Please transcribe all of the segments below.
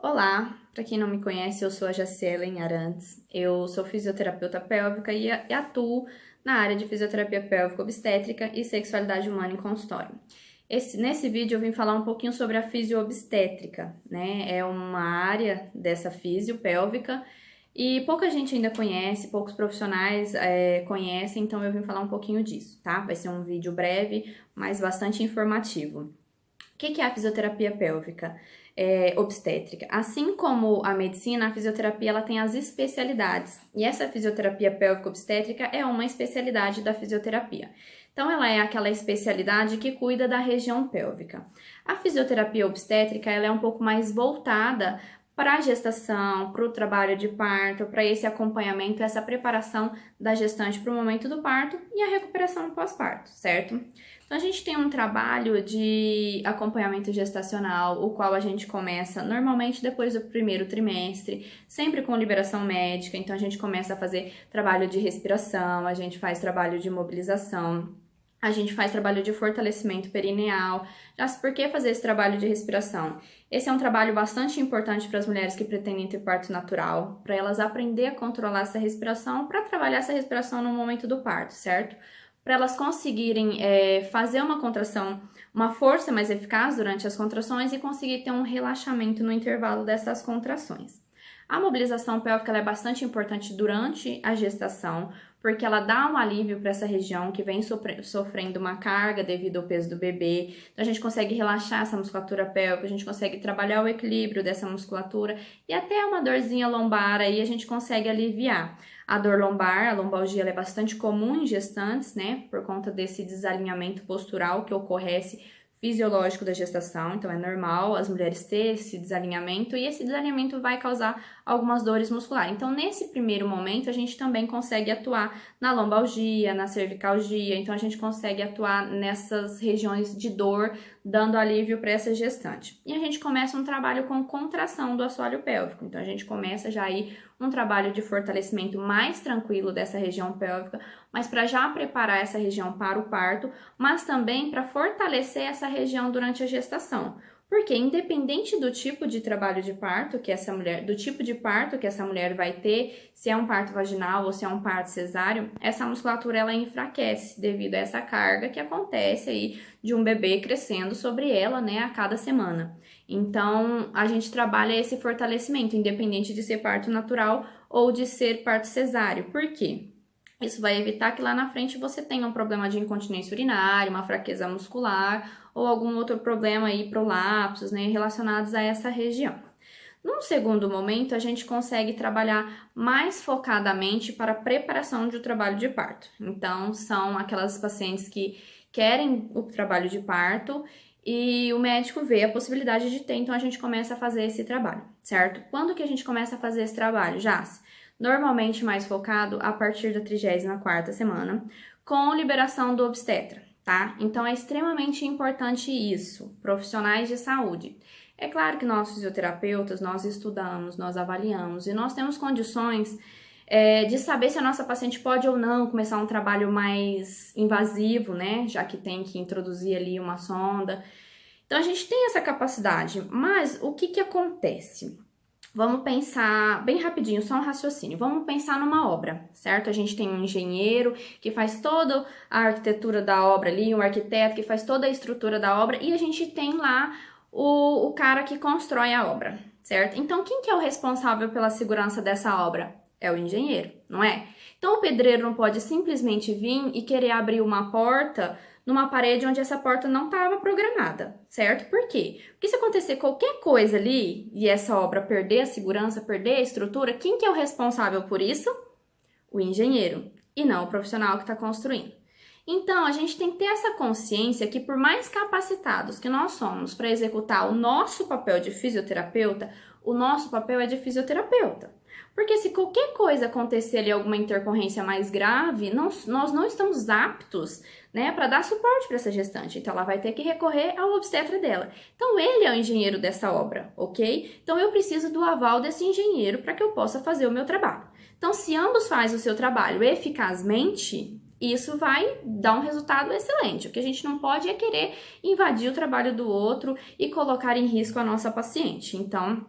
Olá, para quem não me conhece, eu sou a Jacielen Arantes. Eu sou fisioterapeuta pélvica e atuo na área de fisioterapia pélvica obstétrica e sexualidade humana em consultório. Nesse vídeo eu vim falar um pouquinho sobre a fisioobstétrica, né? É uma área dessa fisiopélvica e pouca gente ainda conhece, poucos profissionais conhecem, então eu vim falar um pouquinho disso, tá? Vai ser um vídeo breve, mas bastante informativo. O que é a fisioterapia pélvica obstétrica? Assim como a medicina, a fisioterapia ela tem as especialidades. E essa fisioterapia pélvica obstétrica é uma especialidade da fisioterapia. Então, ela é aquela especialidade que cuida da região pélvica. A fisioterapia obstétrica ela é um pouco mais voltada para a gestação, para o trabalho de parto, para esse acompanhamento, essa preparação da gestante para o momento do parto e a recuperação pós-parto, certo? Então, a gente tem um trabalho de acompanhamento gestacional, o qual a gente começa normalmente depois do primeiro trimestre, sempre com liberação médica. Então, a gente começa a fazer trabalho de respiração, a gente faz trabalho de mobilização, a gente faz trabalho de fortalecimento perineal. Já por que fazer esse trabalho de respiração? Esse é um trabalho bastante importante para as mulheres que pretendem ter parto natural, para elas aprender a controlar essa respiração, para trabalhar essa respiração no momento do parto, certo? Para elas conseguirem fazer uma contração, uma força mais eficaz durante as contrações e conseguir ter um relaxamento no intervalo dessas contrações. A mobilização pélvica ela é bastante importante durante a gestação, porque ela dá um alívio para essa região que vem sofrendo uma carga devido ao peso do bebê. Então, a gente consegue relaxar essa musculatura pélvica, a gente consegue trabalhar o equilíbrio dessa musculatura e até uma dorzinha lombar aí a gente consegue aliviar. A dor lombar, a lombalgia, ela é bastante comum em gestantes, né? Por conta desse desalinhamento postural que ocorre fisiológico da gestação, então é normal as mulheres terem esse desalinhamento e esse desalinhamento vai causar algumas dores musculares. Então, nesse primeiro momento, a gente também consegue atuar na lombalgia, na cervicalgia, então a gente consegue atuar nessas regiões de dor, dando alívio para essa gestante. E a gente começa um trabalho com contração do assoalho pélvico, então a gente começa já aí um trabalho de fortalecimento mais tranquilo dessa região pélvica, mas para já preparar essa região para o parto, mas também para fortalecer essa região durante a gestação. Porque independente do tipo de trabalho de parto que essa mulher, do tipo de parto que essa mulher vai ter, se é um parto vaginal ou se é um parto cesáreo, essa musculatura ela enfraquece devido a essa carga que acontece aí de um bebê crescendo sobre ela, né, a cada semana. Então, a gente trabalha esse fortalecimento, independente de ser parto natural ou de ser parto cesáreo. Por quê? Isso vai evitar que lá na frente você tenha um problema de incontinência urinária, uma fraqueza muscular ou algum outro problema aí, prolapsos, né, relacionados a essa região. Num segundo momento, a gente consegue trabalhar mais focadamente para a preparação de um trabalho de parto. Então, são aquelas pacientes que querem o trabalho de parto e o médico vê a possibilidade de ter, então a gente começa a fazer esse trabalho, certo? Quando que a gente começa a fazer esse trabalho, Jace? Normalmente mais focado a partir da 34ª semana, com liberação do obstetra, tá? Então, é extremamente importante isso, profissionais de saúde. É claro que nós fisioterapeutas, nós estudamos, nós avaliamos e nós temos condições de saber se a nossa paciente pode ou não começar um trabalho mais invasivo, né? Já que tem que introduzir ali uma sonda. Então, a gente tem essa capacidade, mas o que acontece? Vamos pensar bem rapidinho, só um raciocínio. Vamos pensar numa obra, certo? A gente tem um engenheiro que faz toda a arquitetura da obra ali, um arquiteto que faz toda a estrutura da obra e a gente tem lá o cara que constrói a obra, certo? Então, quem que é o responsável pela segurança dessa obra? É o engenheiro, não é? Então, o pedreiro não pode simplesmente vir e querer abrir uma porta numa parede onde essa porta não estava programada, certo? Por quê? Porque se acontecer qualquer coisa ali e essa obra perder a segurança, perder a estrutura, quem que é o responsável por isso? O engenheiro, e não o profissional que está construindo. Então, a gente tem que ter essa consciência que por mais capacitados que nós somos para executar o nosso papel de fisioterapeuta, o nosso papel é de fisioterapeuta. Porque se qualquer coisa acontecer ali, alguma intercorrência mais grave, nós não estamos aptos, né, para dar suporte para essa gestante. Então, ela vai ter que recorrer ao obstetra dela. Então, ele é o engenheiro dessa obra, ok? Então, eu preciso do aval desse engenheiro para que eu possa fazer o meu trabalho. Então, se ambos fazem o seu trabalho eficazmente, isso vai dar um resultado excelente. O que a gente não pode é querer invadir o trabalho do outro e colocar em risco a nossa paciente. Então,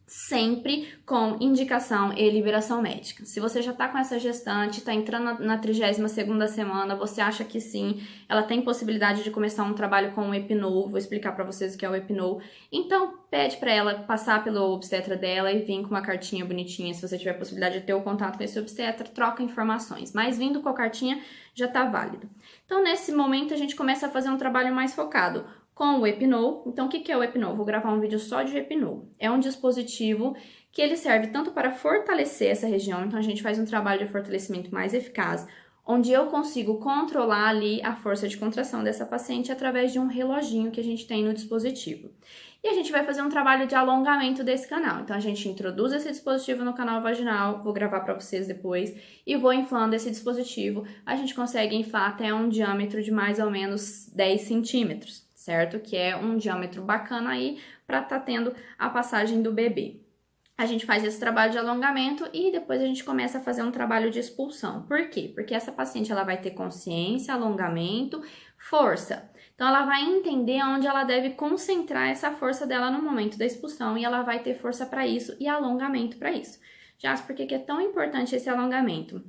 sempre com indicação e liberação médica. Se você já está com essa gestante, está entrando na 32ª semana, você acha que sim, ela tem possibilidade de começar um trabalho com o Epinol, vou explicar para vocês o que é o Epinol, então pede para ela passar pelo obstetra dela e vir com uma cartinha bonitinha, se você tiver possibilidade de ter o contato com esse obstetra, troca informações, mas vindo com a cartinha já está válido. Então nesse momento a gente começa a fazer um trabalho mais focado com o Epinol. Então, o que é o Epinol? Vou gravar um vídeo só de Epinol. É um dispositivo que ele serve tanto para fortalecer essa região, então a gente faz um trabalho de fortalecimento mais eficaz, onde eu consigo controlar ali a força de contração dessa paciente através de um reloginho que a gente tem no dispositivo. E a gente vai fazer um trabalho de alongamento desse canal. Então, a gente introduz esse dispositivo no canal vaginal, vou gravar para vocês depois, e vou inflando esse dispositivo. A gente consegue inflar até um diâmetro de mais ou menos 10 centímetros. Certo? Que é um diâmetro bacana aí para estar tendo a passagem do bebê. A gente faz esse trabalho de alongamento e depois a gente começa a fazer um trabalho de expulsão. Por quê? Porque essa paciente ela vai ter consciência, alongamento, força. Então ela vai entender onde ela deve concentrar essa força dela no momento da expulsão e ela vai ter força para isso e alongamento para isso. Já por que é tão importante esse alongamento?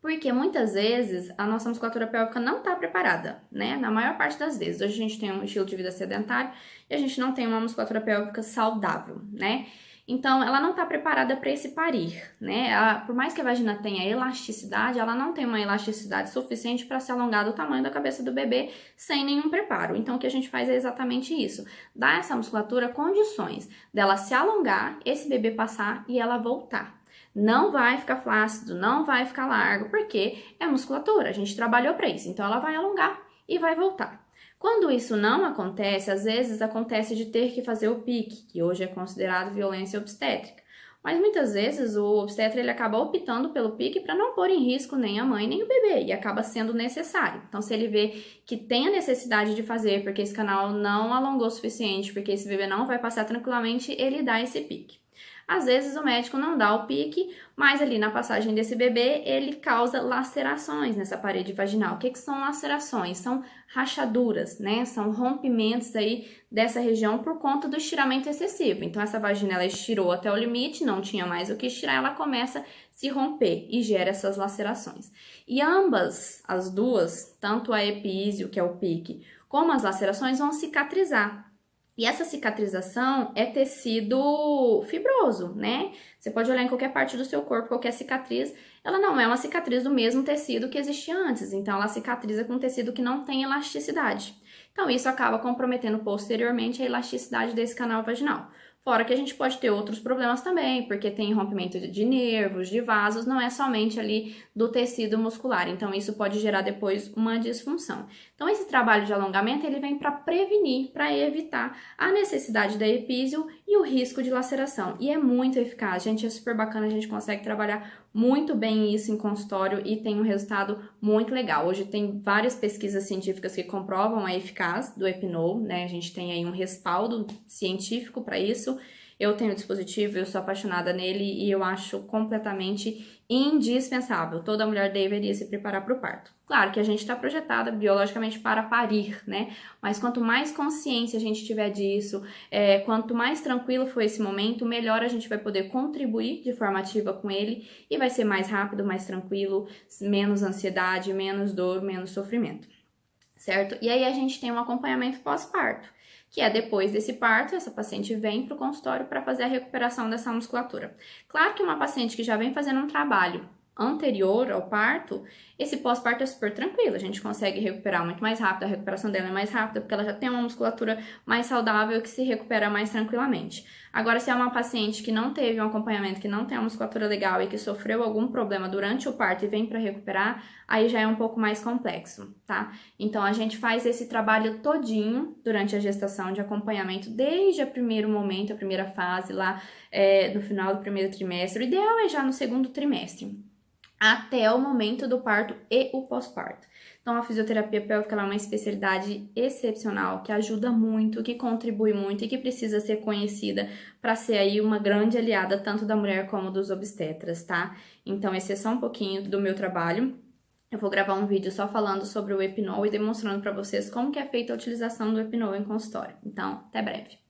Porque muitas vezes a nossa musculatura pélvica não está preparada, né? Na maior parte das vezes. Hoje a gente tem um estilo de vida sedentário e a gente não tem uma musculatura pélvica saudável, né? Então, ela não está preparada para esse parir, né? Por mais que a vagina tenha elasticidade, ela não tem uma elasticidade suficiente para se alongar do tamanho da cabeça do bebê sem nenhum preparo. Então, o que a gente faz é exatamente isso. Dá essa musculatura condições dela se alongar, esse bebê passar e ela voltar. Não vai ficar flácido, não vai ficar largo, porque é musculatura, a gente trabalhou para isso, então ela vai alongar e vai voltar. Quando isso não acontece, às vezes acontece de ter que fazer o pique, que hoje é considerado violência obstétrica. Mas muitas vezes o obstetra ele acaba optando pelo pique para não pôr em risco nem a mãe nem o bebê, e acaba sendo necessário. Então, se ele vê que tem a necessidade de fazer, porque esse canal não alongou o suficiente, porque esse bebê não vai passar tranquilamente, ele dá esse pique. Às vezes o médico não dá o pique, mas ali na passagem desse bebê ele causa lacerações nessa parede vaginal. O que são lacerações? São rachaduras, né? São rompimentos aí dessa região por conta do estiramento excessivo. Então essa vagina ela estirou até o limite, não tinha mais o que estirar, ela começa a se romper e gera essas lacerações. E ambas, as duas, tanto a epísio, que é o pique, como as lacerações vão cicatrizar. E essa cicatrização é tecido fibroso, né? Você pode olhar em qualquer parte do seu corpo, qualquer cicatriz, ela não é uma cicatriz do mesmo tecido que existia antes, então ela cicatriza com um tecido que não tem elasticidade. Então isso acaba comprometendo posteriormente a elasticidade desse canal vaginal. Fora que a gente pode ter outros problemas também, porque tem rompimento de nervos, de vasos, não é somente ali do tecido muscular. Então, isso pode gerar depois uma disfunção. Então, esse trabalho de alongamento, ele vem para prevenir, para evitar a necessidade da epísio e o risco de laceração. E é muito eficaz, gente, é super bacana, a gente consegue trabalhar muito bem isso em consultório e tem um resultado muito legal. Hoje tem várias pesquisas científicas que comprovam a eficácia do Epinol, né? A gente tem aí um respaldo científico para isso. Eu tenho o dispositivo, eu sou apaixonada nele e eu acho completamente indispensável. Toda mulher deveria se preparar para o parto. Claro que a gente está projetada biologicamente para parir, né? Mas quanto mais consciência a gente tiver disso, quanto mais tranquilo for esse momento, melhor a gente vai poder contribuir de forma ativa com ele e vai ser mais rápido, mais tranquilo, menos ansiedade, menos dor, menos sofrimento, certo? E aí a gente tem um acompanhamento pós-parto, que é depois desse parto, essa paciente vem para o consultório para fazer a recuperação dessa musculatura. Claro que uma paciente que já vem fazendo um trabalho anterior ao parto, esse pós-parto é super tranquilo, a gente consegue recuperar muito mais rápido, a recuperação dela é mais rápida, porque ela já tem uma musculatura mais saudável que se recupera mais tranquilamente. Agora, se é uma paciente que não teve um acompanhamento, que não tem uma musculatura legal e que sofreu algum problema durante o parto e vem para recuperar, aí já é um pouco mais complexo, tá? Então, a gente faz esse trabalho todinho durante a gestação de acompanhamento, desde o primeiro momento, a primeira fase lá, no final do primeiro trimestre. O ideal é já no segundo trimestre, até o momento do parto e o pós-parto. Então, a fisioterapia pélvica é uma especialidade excepcional, que ajuda muito, que contribui muito e que precisa ser conhecida para ser aí uma grande aliada tanto da mulher como dos obstetras, tá? Então, esse é só um pouquinho do meu trabalho. Eu vou gravar um vídeo só falando sobre o Epinol e demonstrando para vocês como que é feita a utilização do Epinol em consultório. Então, até breve.